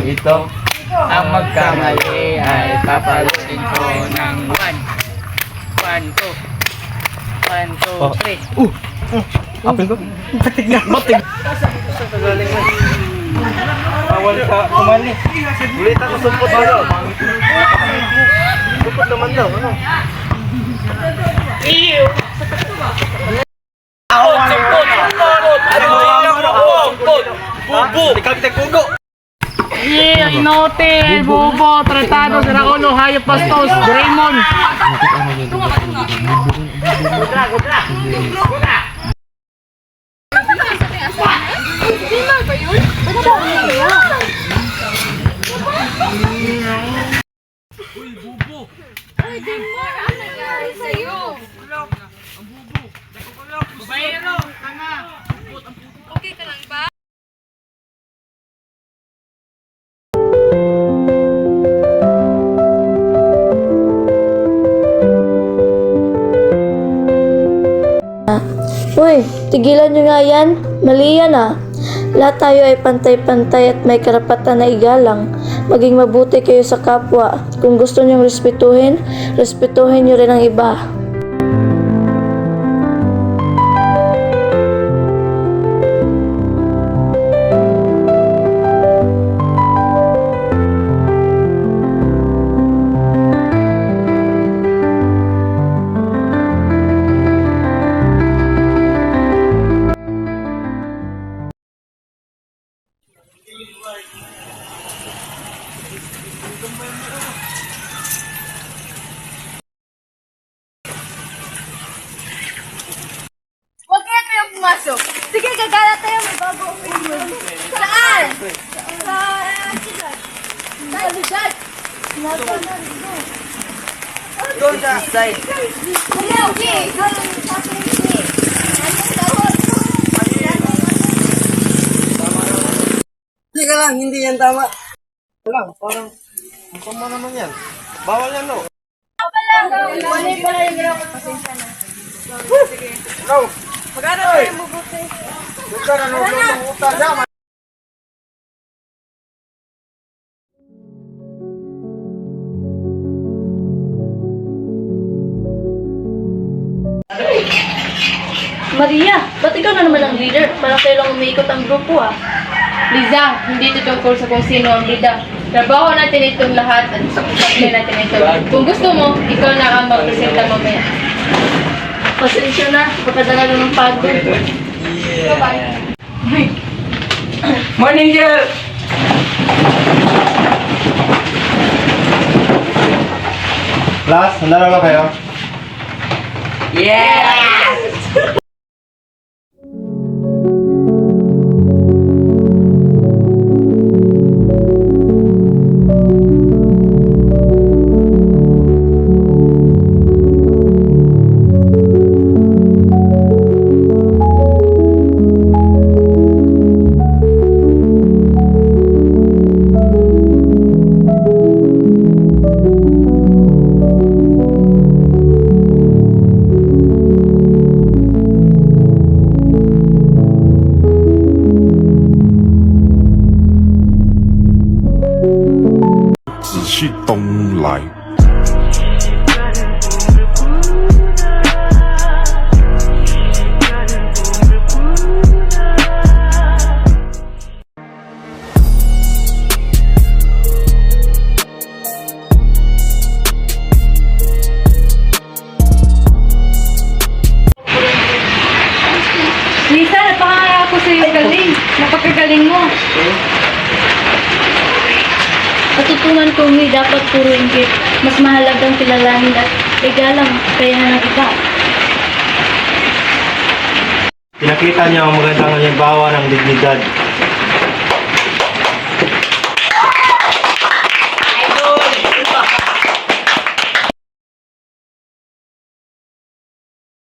ito. Ang magkamali ay papalutin ko ng 1, 2, 3. Apil ko? Batig na. Batig. Bawal ka kumali. Ulitan ko sumpot daw. Sumpot naman daw. Ano? Iyo! Bubo! Ikaw kita kugo! Yeah, Inote, El Bobo, Tratado, Saraulo, Hayop Pastos, Draymond. Ay, Dimar, ano nangyari sa'yo? Babayero, tanga. Okay ka lang ba? Uy, tigilan nyo nga yan. Mali yan ah. Lahat tayo ay pantay-pantay at may karapatan na igalang. Maging mabuti kayo sa kapwa. Kung gusto nyong respetuhin nyo rin ang iba. Huwag kaya kayo pumasok. Sige, gagala tayo. May bago opinion. Saan? Sa Luzon. Sa Luzon. Doon sa side. Okay, okay. Doon sa Luzon. Anong tawag? Hindi ka lang, hindi yan tama. Lang, parang ang tama naman yan. Bawal yan, no? Mali pala yung ginawa ko. Pasensya na. No! Magkano tayo mabuti? Huwag ka na, no? Huwag ka na. Maria, ba't ikaw na naman ang leader? Parang kayo lang umiikot ang grupo ah. Liza, hindi ito tungkol sa kung sino ang bida. Trabaho natin itong lahat at supply natin ito. Kung gusto mo, ikaw na ang magpresenta mamaya. Pasensya na, pagkadala lang ng pagod. Bye-bye. Morning, Jill! Class, handa na ba kayo? Yeah! Đông lại. Lisa, napakaya ako sa iyo. Galing. Napakagaling mo. Natutunan ko hindi dapat puro inggit. Mas mahalagang kilalanin at igalang kaya ng iba. Pinakita niya ang magandang halimbawa ng dignidad.